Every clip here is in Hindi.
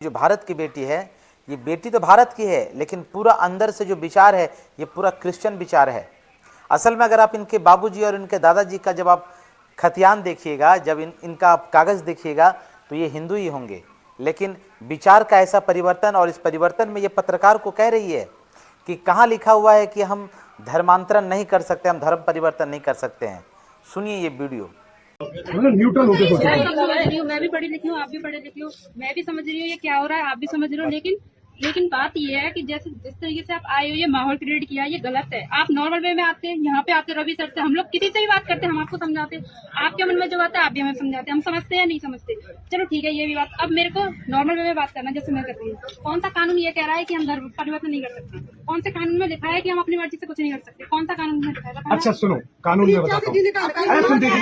जो भारत की बेटी है, ये बेटी तो भारत की है, लेकिन पूरा अंदर से जो विचार है ये पूरा क्रिश्चियन विचार है। असल में अगर आप इनके बाबूजी और इनके दादाजी का जब आप खतियान देखिएगा, जब इनका आप कागज़ देखिएगा तो ये हिंदू ही होंगे, लेकिन विचार का ऐसा परिवर्तन, और इस परिवर्तन में ये पत्रकार को कह रही है कि कहाँ लिखा हुआ है कि हम धर्मांतरण नहीं कर सकते, हम धर्म परिवर्तन नहीं कर सकते हैं। सुनिए ये वीडियो। न्यूट्रल होके सोचो। मैं भी पढ़ी लिखी हूँ, आप भी पढ़े लिखी हो, मैं भी समझ रही हूँ ये क्या हो रहा है, आप भी समझ रहे हो। लेकिन बात ये है कि जैसे जिस तरीके से आप आए हो, ये माहौल क्रिएट किया, ये गलत है। आप नॉर्मल वे में आते हैं, यहाँ पे आते रवि सर से, हम लोग किसी से भी बात करते हैं, हम आपको समझाते हैं, आपके मन में जो बात है आप भी हमें समझाते हैं, हम समझते हैं नहीं समझते, चलो ठीक है ये भी बात। अब मेरे को नॉर्मल वे में बात करना जैसे मैं कर रही हूँ। कौन सा कानून ये कह रहा है कि हम धर्म परिवर्तन नहीं कर सकते? कौन से कानून में लिखा है कि हम अपनी मर्जी से कुछ नहीं कर सकते? कौन सा कानून में लिखा है? अच्छा सुनो, कानून में बताता हूँ। अरे सुन देखिए,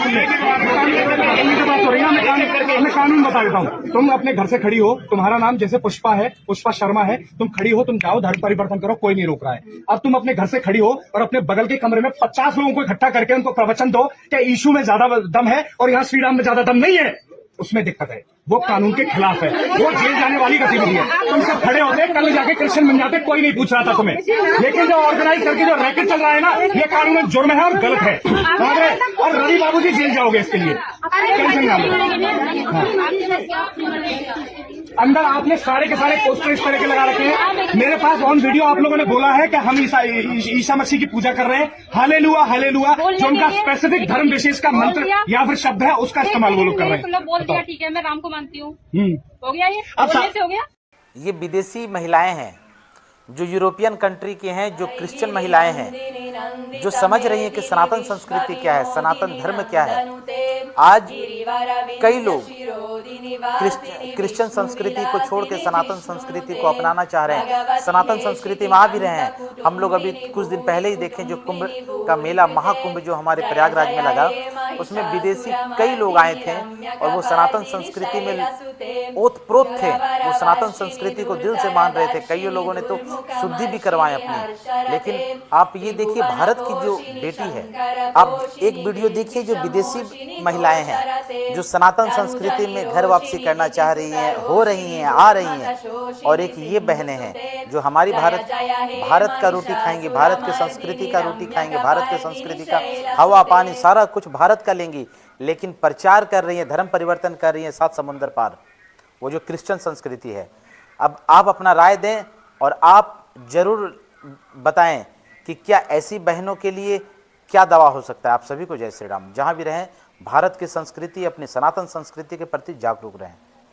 बात हो रही है ना, मैं कानून बता देता हूँ। तुम अपने घर से खड़ी हो, तुम्हारा नाम जैसे पुष्पा है, पुष्पा शर्मा है, तुम खड़ी हो, तुम जाओ धर्म परिवर्तन करो, कोई नहीं रोक रहा है। अब तुम अपने घर से खड़ी हो और अपने बगल के कमरे में 50 लोगों को इकट्ठा करके उनको प्रवचन दो कि यीशु में ज्यादा दम है और यहाँ श्री राम में ज्यादा दम नहीं है, उसमें दिक्कत है। वो कानून के खिलाफ है, वो जेल जाने वाली गतिविधि है। तुम सब खड़े होते, कल जाके क्रिश्चियन बन जाते, कोई नहीं पूछ रहा था तुम्हें। लेकिन जो ऑर्गेनाइज करके जो रैकेट चल रहा है ना, ये कानून जुर्म है और गलत है। और रवि बाबूजी जेल जाओगे इसके लिए, टेंशन ना लो। अंदर आपने सारे के सारे पोस्टर इस तरह के लगा रखे हैं। मेरे पास ऑन वीडियो आप लोगों ने बोला है कि हम ईसा मसीह की पूजा कर रहे हैं। हालेलुया हालेलुया, जो उनका स्पेसिफिक धर्म विशेष का मंत्र या फिर शब्द है, उसका इस्तेमाल वो लोग कर रहे हैं। बोल दिया ठीक है, मैं राम को मानती हूँ, हो गया ये, से हो गया। ये विदेशी महिलाएं हैं जो यूरोपियन कंट्री की हैं, जो क्रिश्चियन महिलाएं हैं, जो समझ रही हैं कि सनातन संस्कृति क्या है, सनातन धर्म क्या है। आज कई लोग क्रिश्चियन संस्कृति को छोड़ के सनातन संस्कृति को अपनाना चाह रहे हैं, सनातन संस्कृति में आ भी रहे हैं। हम लोग अभी कुछ दिन पहले ही देखें, जो कुंभ का मेला, महाकुंभ जो हमारे प्रयागराज में लगा, उसमें विदेशी कई लोग आए थे और वो सनातन संस्कृति में ओतप्रोत थे, वो सनातन संस्कृति को दिल से मान रहे थे। कई लोगों ने तो शुद्धि भी करवाए अपनी। लेकिन आप ये देखिए, भारत की जो बेटी है, आप एक वीडियो देखिए, जो विदेशी महिलाएं हैं जो सनातन संस्कृति में घर वापसी करना चाह रही हैं, हो रही हैं, आ रही हैं, और एक ये बहनें हैं जो हमारी भारत का रोटी खाएंगी, भारत की संस्कृति का रोटी खाएंगे, भारत की संस्कृति का हवा पानी सारा कुछ भारत का लेंगी, लेकिन प्रचार कर रही हैं, धर्म परिवर्तन कर रही हैं 7 समुंदर पार, वो जो क्रिश्चियन संस्कृति है। अब आप अपना राय दें और आप जरूर बताएं कि क्या ऐसी बहनों के लिए क्या दवा हो सकता है। आप सभी को जय श्री राम। जहां भी रहें, भारत की संस्कृति, अपनी सनातन संस्कृति के प्रति जागरूक रहें।